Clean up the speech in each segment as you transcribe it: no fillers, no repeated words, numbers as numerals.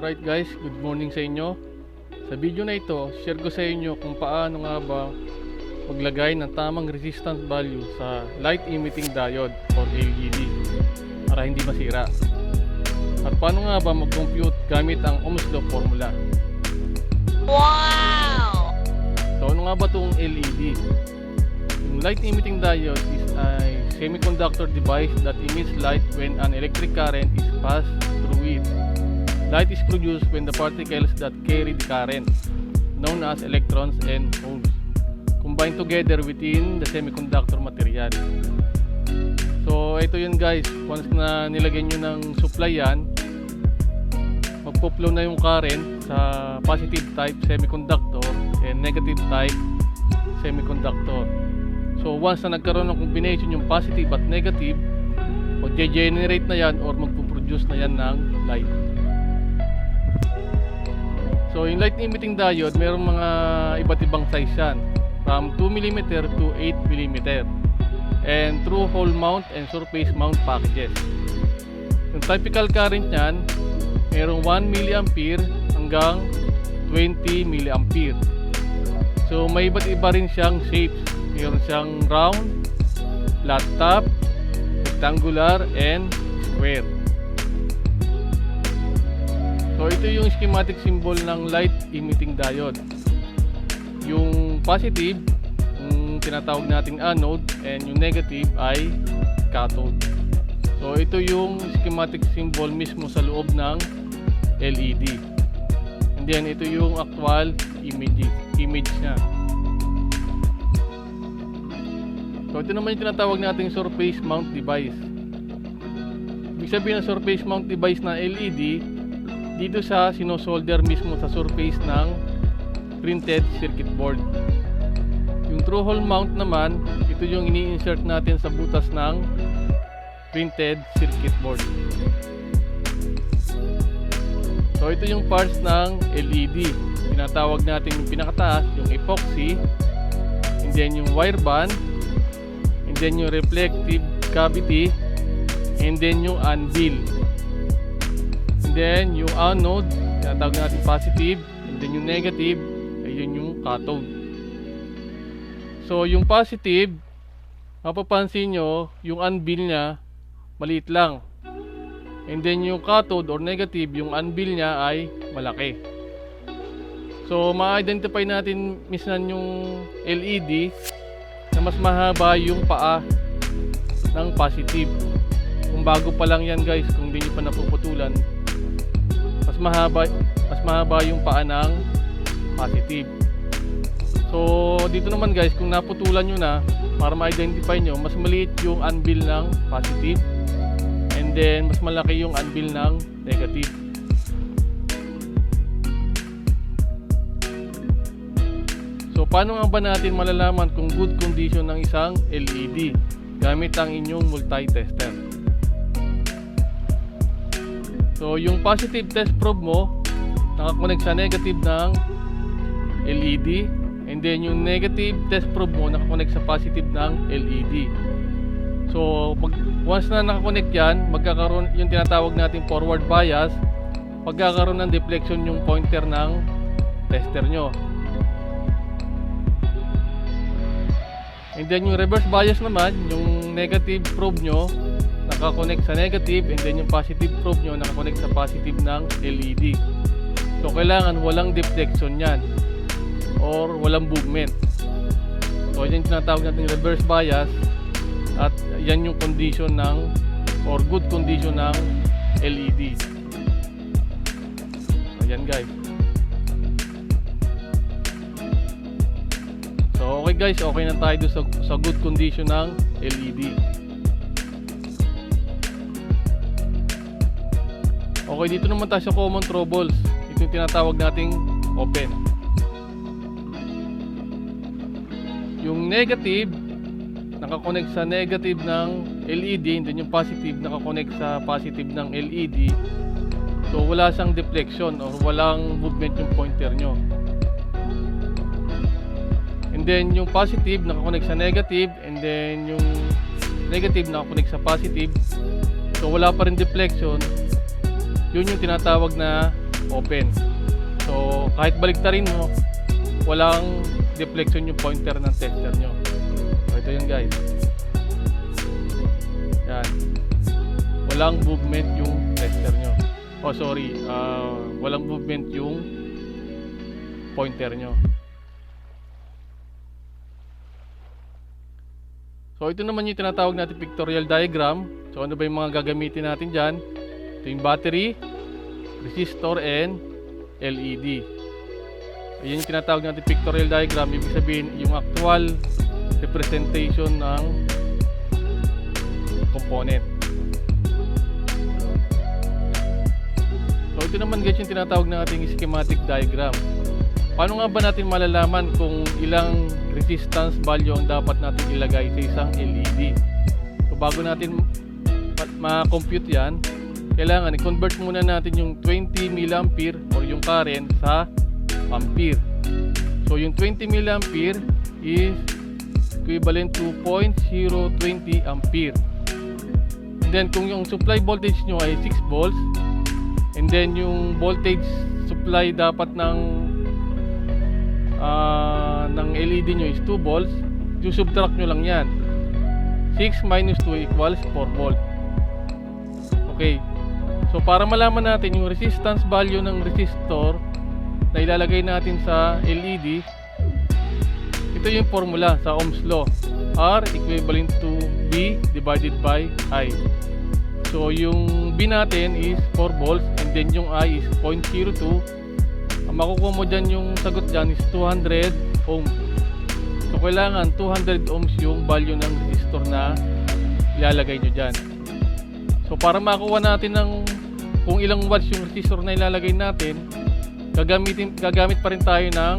Alright guys, good morning sa inyo. Sa video na ito, share ko sa inyo kung paano nga ba maglagay ng tamang resistance value sa light emitting diode or LED para hindi masira. At paano nga ba mag-compute gamit ang Ohms Law formula. Wow! So ano nga ba itong LED? Yung light emitting diode is a semiconductor device that emits light when an electric current is passed through it. Light is produced when the particles that carry the current, known as electrons and holes, combine together within the semiconductor material. So ito yun guys, once na nilagyan nyo ng supply yan, magpo-flow na yung current sa positive type semiconductor and negative type semiconductor. So once na nagkaroon ng combination yung positive at negative, magge-generate na yan or magpo-produce na yan ng light. So yung light emitting diode, mayroong mga iba't ibang size yan, from 2mm to 8mm, and through hole mount and surface mount packages. Yung typical current nyan, mayroong 1mA hanggang 20mA. So may iba't iba rin siyang shapes. Mayroon siyang round, flat top, rectangular, and square. So ito yung schematic symbol ng light emitting diode. Yung positive, yung tinatawag nating anode, and yung negative ay cathode. So ito yung schematic symbol mismo sa loob ng LED. And then ito yung actual image niya. So ito naman yung tinatawag nating surface mount device. Ibig sabihin ng surface mount device na LED, dito sa sinosolder mismo sa surface ng printed circuit board. Yung through hole mount naman, ito yung ini-insert natin sa butas ng printed circuit board. So ito yung parts ng LED. Tinatawag natin yung pinakataas, yung epoxy, and then yung wire band, and then yung reflective cavity, and then yung anvil. And then yung anode, tinatawag natin positive, and then yung negative, ayun yung cathode. So yung positive, mapapansin nyo, yung anvil niya maliit lang. And then yung cathode or negative, yung anvil niya ay malaki. So ma-identify natin minsan yung LED na mas mahaba yung paa ng positive. Kung bago pa lang yan guys, kung hindi nyo pa napuputulan, mas mahaba yung paa ng positive. So dito naman guys, kung naputulan nyo na, para ma-identify nyo, mas maliit yung anvil ng positive, and then mas malaki yung anvil ng negative. So paano nga ba natin malalaman kung good condition ng isang LED gamit ang inyong multi-tester? So yung positive test probe mo nakakonect sa negative ng LED, and then yung negative test probe mo nakakonect sa positive ng LED. So once na nakakonect yan, magkakaroon yung tinatawag nating forward bias, magkakaroon ng deflection yung pointer ng tester nyo. And then yung reverse bias naman, yung negative probe nyo nakakonect sa negative, and then yung positive probe nyo nakakonect sa positive ng LED. So kailangan walang deflection yan or walang movement. So yan yung tinatawag natin reverse bias, at yan yung condition ng or good condition ng LED. Ayan guys. So okay guys, okay na tayo sa good condition ng LED. Okay, dito naman tayo sa common troubles. Ito yung tinatawag nating open. Yung negative nakakonect sa negative ng LED, and then yung positive nakakonect sa positive ng LED. So wala siyang deflection or walang movement yung pointer nyo. And then yung positive nakakonect sa negative, and then yung negative nakakonect sa positive. So wala pa rin deflection. Yun yung tinatawag na open. So kahit baliktarin mo, walang deflection yung pointer ng tester nyo. So ito yun guys. Yan. Walang movement yung tester nyo. Oh sorry, walang movement yung pointer nyo. So ito naman yung tinatawag natin pictorial diagram. So ano ba yung mga gagamitin natin dyan? Ito yung battery, resistor, and LED. Ayan yung tinatawag natin pictorial diagram. Ibig sabihin yung actual representation ng component. So ito naman guys yung tinatawag ng ating schematic diagram. Paano nga ba natin malalaman kung ilang resistance value ang dapat natin ilagay sa isang LED? So bago natin ma-compute yan, kailangan i-convert muna natin yung 20 mA or yung current sa ampere. So yung 20 mA is equivalent to 0.020 ampere. And then kung yung supply voltage nyo ay 6 volts, and then yung voltage supply dapat ng LED nyo is 2 volts, subtract nyo lang yan. 6 minus 2 equals 4 volt. Okay, so para malaman natin yung resistance value ng resistor na ilalagay natin sa LED, ito yung formula sa Ohms Law. R equivalent to B divided by I. So yung B natin is 4 volts, and then yung I is 0.02. Ang makukuha mo dyan, yung sagot dyan is 200 ohms. So kailangan 200 ohms yung value ng resistor na ilalagay nyo dyan. So para makuha natin ng kung ilang watts yung resistor na ilalagay natin, gagamit pa rin tayo ng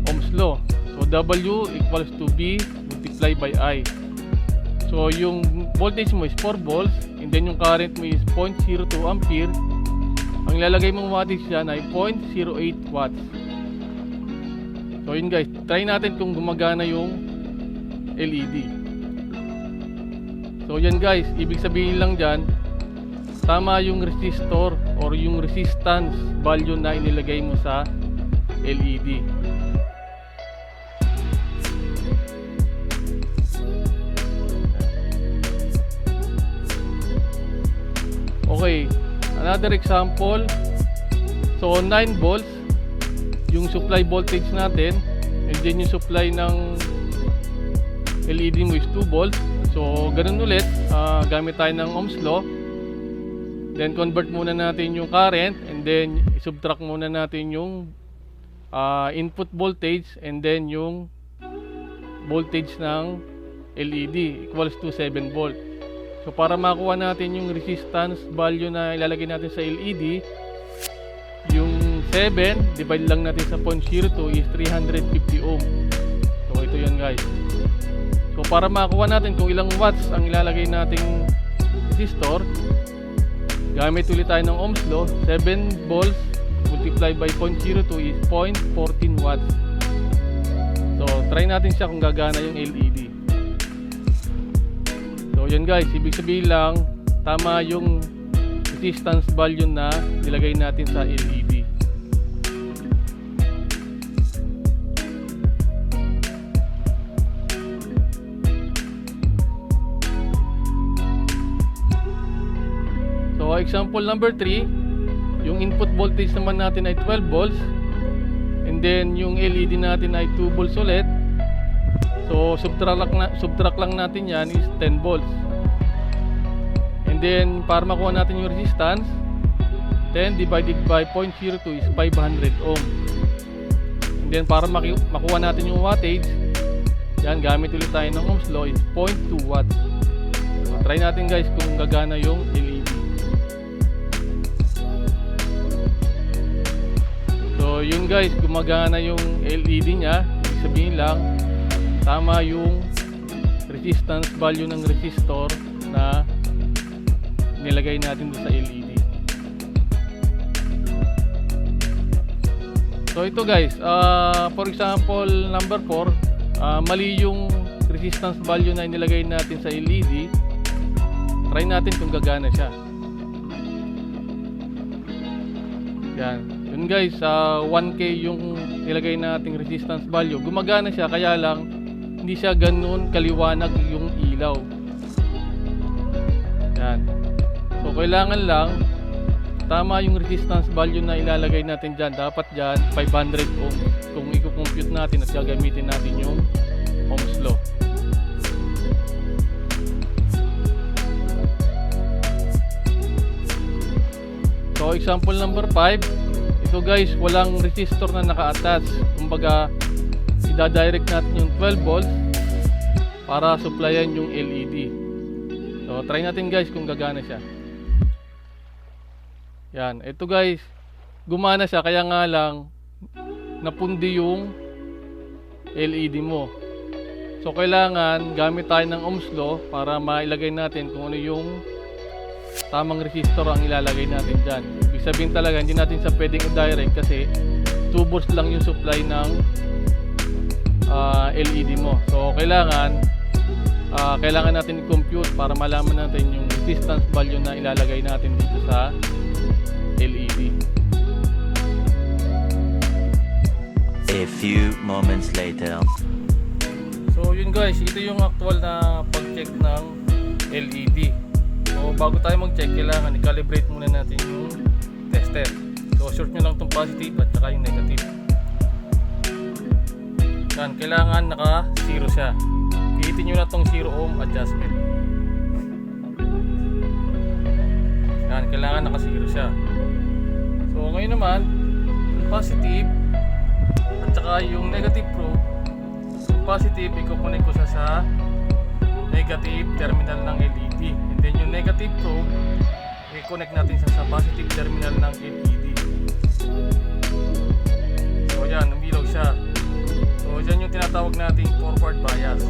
Ohms Law. So W equals to B multiplied by I. So yung voltage mo is 4 volts, and then yung current mo is 0.02 ampere. Ang ilalagay mong wattage dyan ay 0.08 watts. So yun guys, try natin kung gumagana yung LED. So yan guys, ibig sabihin lang dyan, tama yung resistor or yung resistance value na inilagay mo sa LED. Okay, another example. So 9 volts yung supply voltage natin, and then yung supply ng LED mo is 2 volts. So ganun ulit, gamit tayo ng Ohms Law. Then convert muna natin yung current, and then subtract muna natin yung input voltage, and then yung voltage ng LED equals to 7 volt. So para makuha natin yung resistance value na ilalagay natin sa LED, yung 7 divide lang natin sa 0.02 is 350 ohm. So ito yan guys. So para makuha natin kung ilang watts ang ilalagay nating resistor, gamit ulit tayo ng Ohms Law. 7 volts multiplied by 0.02 is 0.14 watts. So try natin siya kung gagana yung LED. So yan guys, ibig sabihin lang tama yung resistance value na nilagay natin sa LED. So example number 3, yung input voltage naman natin ay 12 volts, and then yung LED natin ay 2 volts ulit. So subtract lang natin yan is 10 volts. And then para makuha natin yung resistance, 10 divided by 0.02 is 500 ohm. And then para makuha natin yung wattage, yan, gamit ulit tayo ng Ohms Law is 0.2 watts. So try natin guys kung gagana yung LED. So yun guys, gumagana yung LED nya. Ibig sabihin lang tama yung resistance value ng resistor na nilagay natin sa LED. So ito guys, for example number 4, mali yung resistance value na inilagay natin sa LED. Try natin kung gagana siya. Yan. Yun guys, 1K yung ilagay nating resistance value. Gumagana siya, kaya lang hindi siya ganoon kaliwanag yung ilaw. Yan. So kailangan lang tama yung resistance value na ilalagay natin dyan. Dapat dyan 500 ohms kung i-compute natin at gagamitin natin yung Ohms Law. So example number 5, ito guys, walang resistor na naka-attach. Kumbaga ida-direct natin yung 12 volts para supplyan yung LED. So try natin guys kung gagana siya. Yan, ito guys, gumana siya, kaya nga lang napundi yung LED mo. So kailangan gamit tayo ng Ohms Law para mailagay natin kung ano yung tamang resistor ang ilalagay natin dyan. Ibig sabihin talaga hindi natin sa pwedeng i-direct kasi 2 volts lang yung supply ng LED mo. So kailangan natin i-compute para malaman natin yung resistance value na ilalagay natin dito sa LED. A few moments later. So yun guys, ito yung actual na pag-check ng LED. So bago tayo mag-check, kailangan i-calibrate muna natin yung tester. So short nyo lang itong positive at saka yung negative. Yan, kailangan naka-0 siya. Pihitin nyo na itong 0 ohm adjustment. Yan, kailangan naka-0 siya. So ngayon naman, yung positive at saka yung negative probe. Yung positive, i-connect ko siya sa negative terminal ng LED. And then yung negative probe, i-connect natin siya sa positive terminal ng LED. So yan, umilaw siya. So yan yung tinatawag nating forward bias.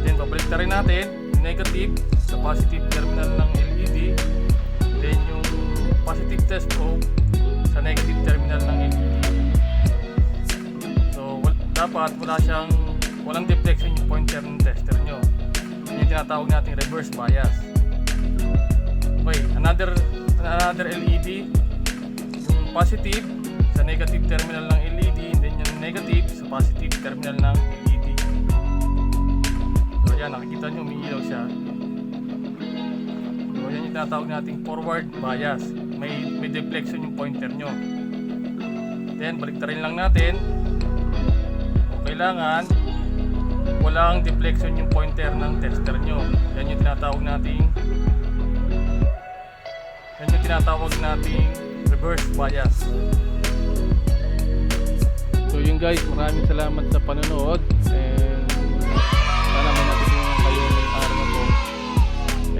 Then babalik na rin natin yung negative sa positive terminal ng LED. Then yung positive test probe sa negative terminal ng LED. So dapat walang deflection yung pointer ng tester nyo. Yan yung tinatawag nating reverse bias. Okay, another LED, yung positive sa negative terminal ng LED, and then yung negative sa positive terminal ng LED. So yan, nakikita nyo, umiilaw siya. So yan yung tinatawag nating forward bias. May deflection yung pointer nyo. Then baliktarin lang natin. So kailangan walang deflection yung pointer ng tester nyo. Yan yung tinatawag nating reverse bias. So yun guys, maraming salamat sa panonood, and sana may natutunan kayo ngayong araw na to.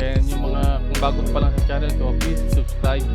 And yung mga kung bago pa lang sa channel ko, please subscribe.